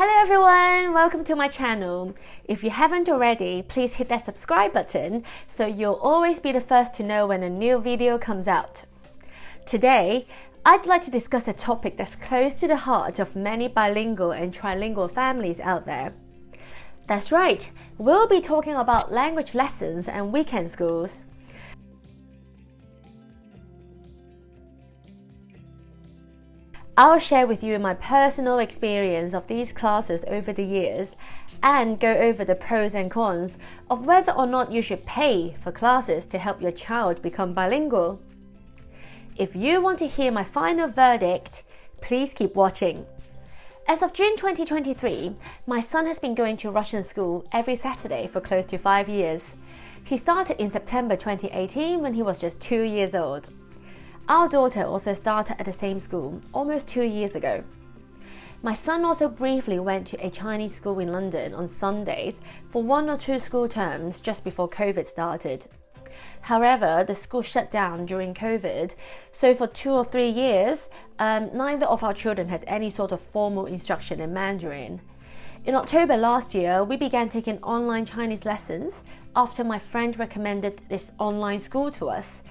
Hello everyone, welcome to my channel. If you haven't already, please hit that subscribe button so you'll always be the first to know when a new video comes out. Today, I'd like to discuss a topic that's close to the heart of many bilingual and trilingual families out there. That's right, we'll be talking about language lessons and weekend schools. I'll share with you my personal experience of these classes over the years and go over the pros and cons of whether or not you should pay for classes to help your child become bilingual. If you want to hear my final verdict, please keep watching. As of June 2023, my son has been going to Russian school every Saturday for close to 5 years. He started in September 2018 when he was just 2 years old. Our daughter also started at the same school almost 2 years ago. My son also briefly went to a Chinese school in London on Sundays for 1 or 2 school terms just before COVID started. However, the school shut down during COVID, so for 2 or 3 years, neither of our children had any sort of formal instruction in Mandarin. In October last year, we began taking online Chinese lessons after my friend recommended this online school to us.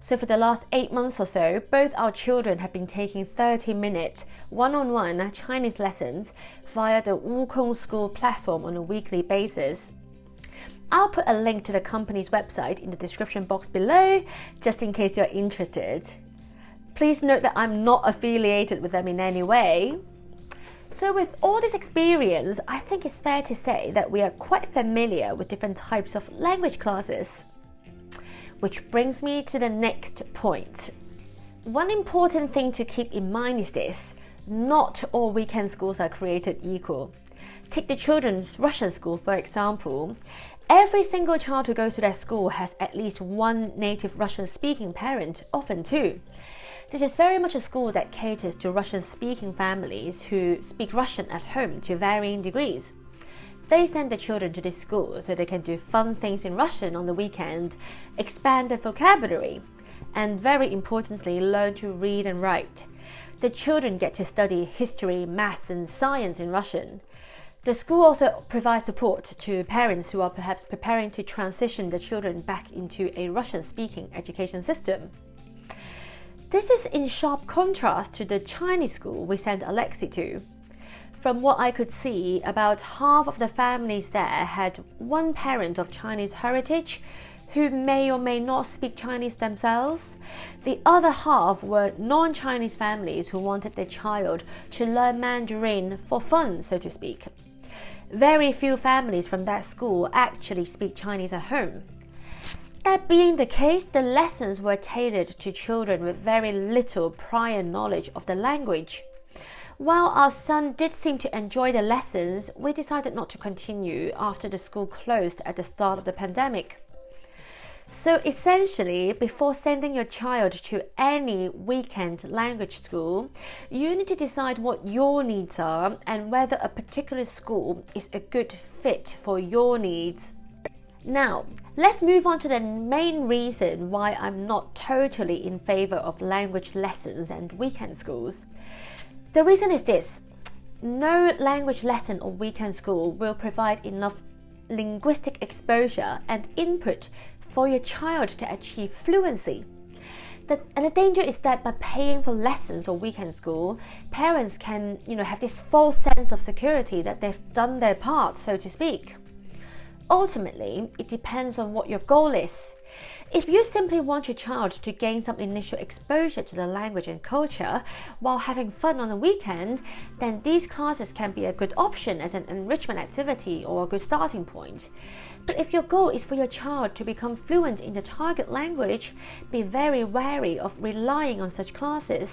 So for the last 8 months or so, both our children have been taking 30-minute one-on-one Chinese lessons via the Wukong School platform on a weekly basis. I'll put a link to the company's website in the description box below, just in case you're interested. Please note that I'm not affiliated with them in any way. So with all this experience, I think it's fair to say that we are quite familiar with different types of language classes. Which brings me to the next point. One important thing to keep in mind is this: not all weekend schools are created equal. Take the children's Russian school, for example. Every single child who goes to that school has at least one native Russian-speaking parent, often two. This is very much a school that caters to Russian-speaking families who speak Russian at home to varying degrees. They send the children to this school so they can do fun things in Russian on the weekend, expand their vocabulary, and very importantly, learn to read and write. The children get to study history, maths, and science in Russian. The school also provides support to parents who are perhaps preparing to transition the children back into a Russian-speaking education system. This is in sharp contrast to the Chinese school we sent Alexi to. From what I could see, about half of the families there had one parent of Chinese heritage who may or may not speak Chinese themselves. The other half were non-Chinese families who wanted their child to learn Mandarin for fun, so to speak. Very few families from that school actually speak Chinese at home. That being the case, the lessons were tailored to children with very little prior knowledge of the language. While our son did seem to enjoy the lessons, we decided not to continue after the school closed at the start of the pandemic. So essentially, before sending your child to any weekend language school, you need to decide what your needs are and whether a particular school is a good fit for your needs. Now, let's move on to the main reason why I'm not totally in favor of language lessons and weekend schools. The reason is this: no language lesson or weekend school will provide enough linguistic exposure and input for your child to achieve fluency. And the danger is that by paying for lessons or weekend school, parents can, have this false sense of security that they've done their part, so to speak. Ultimately, it depends on what your goal is. If you simply want your child to gain some initial exposure to the language and culture while having fun on the weekend, then these classes can be a good option as an enrichment activity or a good starting point. But if your goal is for your child to become fluent in the target language, be very wary of relying on such classes.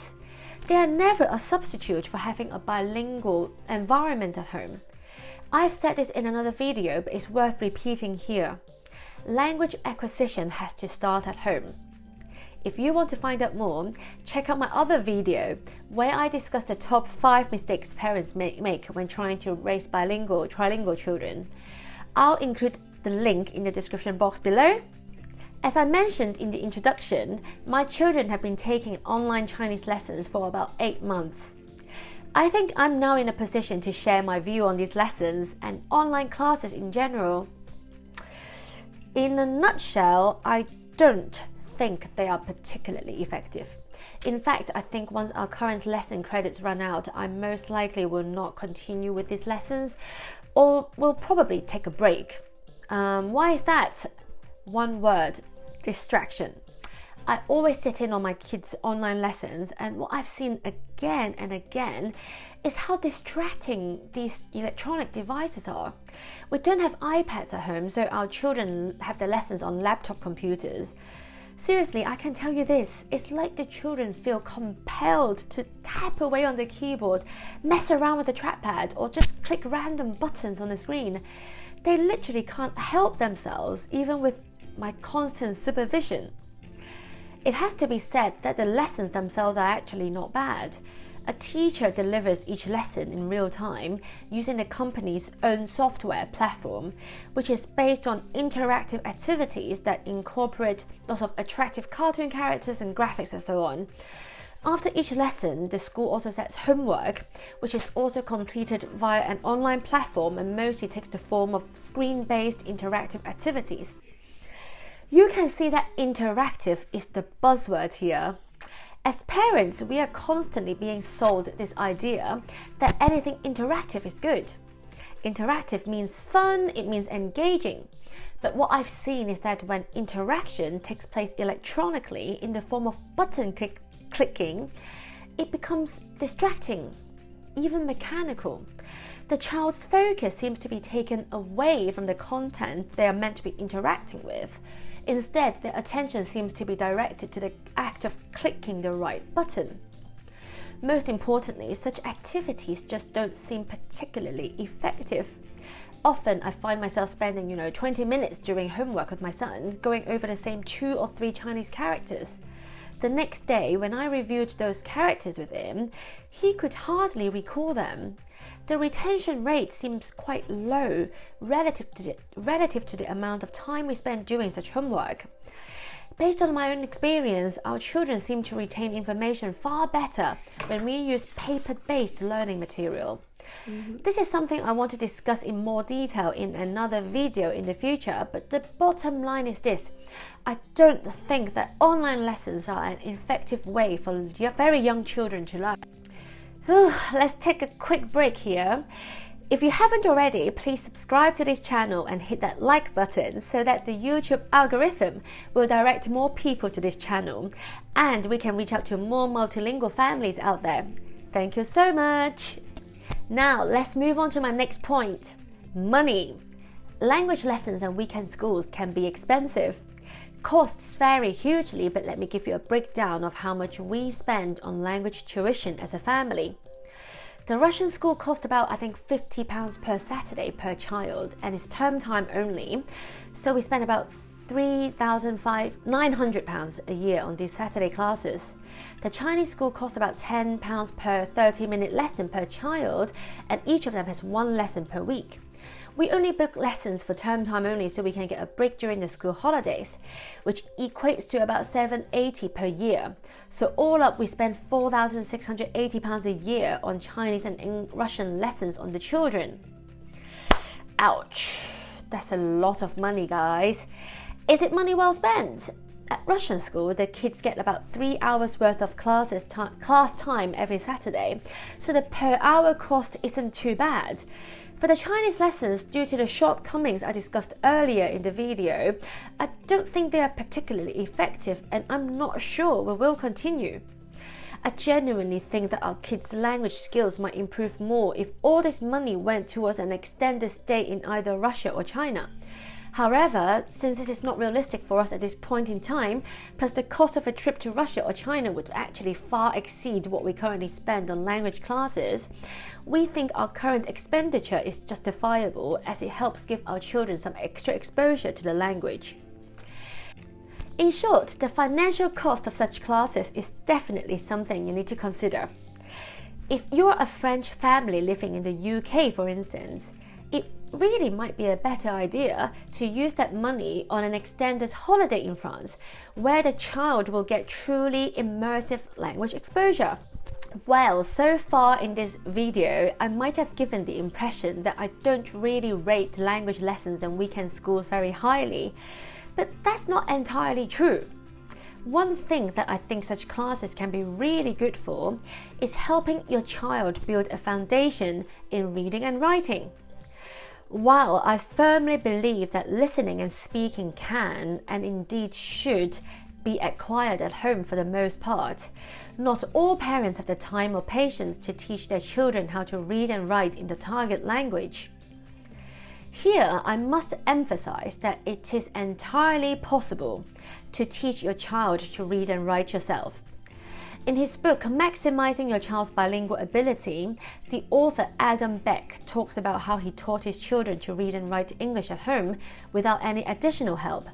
They are never a substitute for having a bilingual environment at home. I've said this in another video, but it's worth repeating here. Language acquisition has to start at home. If you want to find out more, check out my other video where I discuss the top 5 mistakes parents make when trying to raise bilingual, trilingual children. I'll include the link in the description box below. As I mentioned in the introduction, my children have been taking online Chinese lessons for about 8 months. I think I'm now in a position to share my view on these lessons and online classes in general. In a nutshell, I don't think they are particularly effective. In fact, I think once our current lesson credits run out, I most likely will not continue with these lessons, or will probably take a break. Why is that? One word: distraction. I always sit in on my kids' online lessons, and what I've seen again and again is how distracting these electronic devices are. We don't have iPads at home, so our children have their lessons on laptop computers. Seriously, I can tell you this, it's like the children feel compelled to tap away on the keyboard, mess around with the trackpad, or just click random buttons on the screen. They literally can't help themselves, even with my constant supervision. It has to be said that the lessons themselves are actually not bad. A teacher delivers each lesson in real time using the company's own software platform, which is based on interactive activities that incorporate lots of attractive cartoon characters and graphics and so on. After each lesson, the school also sets homework, which is also completed via an online platform and mostly takes the form of screen-based interactive activities. You can see that interactive is the buzzword here. As parents, we are constantly being sold this idea that anything interactive is good. Interactive means fun, it means engaging. But what I've seen is that when interaction takes place electronically in the form of button clicking, it becomes distracting, even mechanical. The child's focus seems to be taken away from the content they are meant to be interacting with. Instead, their attention seems to be directed to the act of clicking the right button. Most importantly, such activities just don't seem particularly effective. Often I find myself spending 20 minutes during homework with my son going over the same 2 or 3 Chinese characters. The next day, when I reviewed those characters with him, he could hardly recall them. The retention rate seems quite low relative to the amount of time we spend doing such homework. Based on my own experience, our children seem to retain information far better when we use paper-based learning material. This is something I want to discuss in more detail in another video in the future, but the bottom line is this: I don't think that online lessons are an effective way for very young children to learn. Let's take a quick break here. If you haven't already, please subscribe to this channel and hit that like button so that the YouTube algorithm will direct more people to this channel and we can reach out to more multilingual families out there. Thank you so much. Now let's move on to my next point: money. Language lessons and weekend schools can be expensive. Costs vary hugely, but let me give you a breakdown of how much we spend on language tuition as a family. The Russian school cost about, I think, £50 per Saturday per child, and it's term time only, so we spend about £3,900 a year on these Saturday classes. The Chinese school costs about £10 per 30-minute lesson per child, and each of them has 1 lesson per week. We only book lessons for term time only so we can get a break during the school holidays, which equates to about $780 per year. So all up, we spend £4,680 a year on Chinese and Russian lessons on the children. Ouch, that's a lot of money, guys. Is it money well spent? At Russian school, the kids get about 3 hours worth of class time every Saturday, so the per hour cost isn't too bad. For the Chinese lessons, due to the shortcomings I discussed earlier in the video, I don't think they are particularly effective, and I'm not sure we will continue. I genuinely think that our kids' language skills might improve more if all this money went towards an extended stay in either Russia or China. However, since this is not realistic for us at this point in time, plus the cost of a trip to Russia or China would actually far exceed what we currently spend on language classes, we think our current expenditure is justifiable as it helps give our children some extra exposure to the language. In short, the financial cost of such classes is definitely something you need to consider. If you're a French family living in the UK, for instance, it really might be a better idea to use that money on an extended holiday in France, where the child will get truly immersive language exposure. Well, so far in this video, I might have given the impression that I don't really rate language lessons and weekend schools very highly, but that's not entirely true. One thing that I think such classes can be really good for is helping your child build a foundation in reading and writing. While I firmly believe that listening and speaking can, and indeed should, be acquired at home for the most part, not all parents have the time or patience to teach their children how to read and write in the target language. Here, I must emphasize that it is entirely possible to teach your child to read and write yourself. In his book, Maximizing Your Child's Bilingual Ability, the author Adam Beck talks about how he taught his children to read and write English at home without any additional help,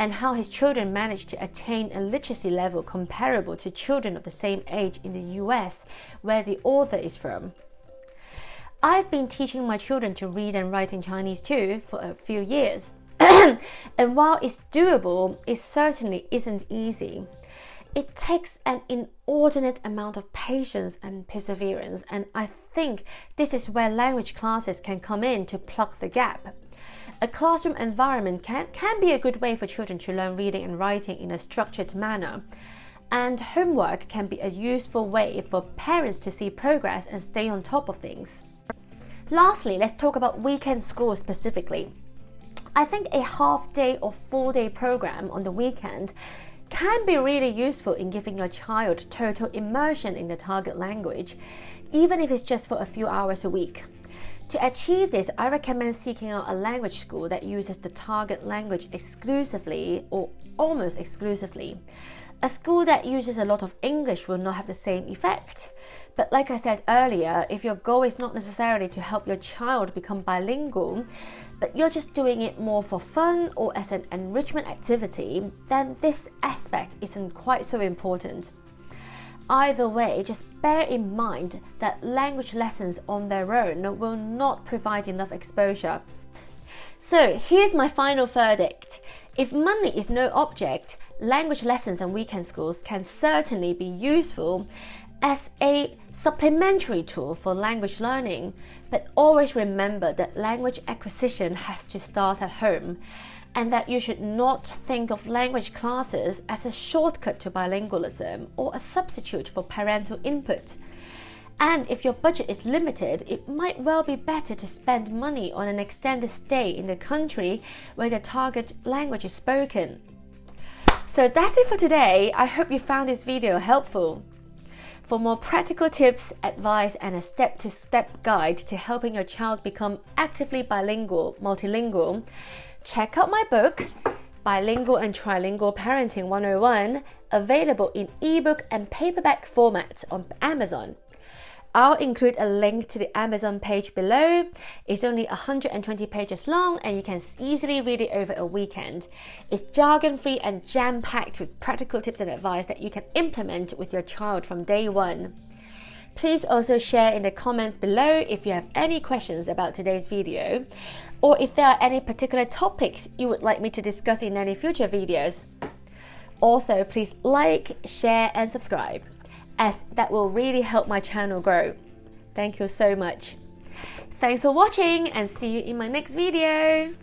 and how his children managed to attain a literacy level comparable to children of the same age in the US, where the author is from. I've been teaching my children to read and write in Chinese too for a few years, and while it's doable, it certainly isn't easy. It takes an inordinate amount of patience and perseverance, and I think this is where language classes can come in to plug the gap. A classroom environment can be a good way for children to learn reading and writing in a structured manner, and homework can be a useful way for parents to see progress and stay on top of things. Lastly, let's talk about weekend school specifically. I think a half-day or full-day program on the weekend can be really useful in giving your child total immersion in the target language, even if it's just for a few hours a week. To achieve this, I recommend seeking out a language school that uses the target language exclusively or almost exclusively. A school that uses a lot of English will not have the same effect. But like I said earlier, if your goal is not necessarily to help your child become bilingual, but you're just doing it more for fun or as an enrichment activity, then this aspect isn't quite so important. Either way, just bear in mind that language lessons on their own will not provide enough exposure. So here's my final verdict. If money is no object, language lessons and weekend schools can certainly be useful as a supplementary tool for language learning, but always remember that language acquisition has to start at home, and that you should not think of language classes as a shortcut to bilingualism or a substitute for parental input. And if your budget is limited, it might well be better to spend money on an extended stay in the country where the target language is spoken. So that's it for today. I hope you found this video helpful. For more practical tips, advice, and a step-to-step guide to helping your child become actively bilingual, multilingual, check out my book, Bilingual and Trilingual Parenting 101, available in ebook and paperback formats on Amazon. I'll include a link to the Amazon page below. It's only 120 pages long and you can easily read it over a weekend. It's jargon-free and jam-packed with practical tips and advice that you can implement with your child from day one. Please also share in the comments below if you have any questions about today's video, or if there are any particular topics you would like me to discuss in any future videos. Also, please like, share and subscribe, as that will really help my channel grow. Thank you so much. Thanks for watching and see you in my next video.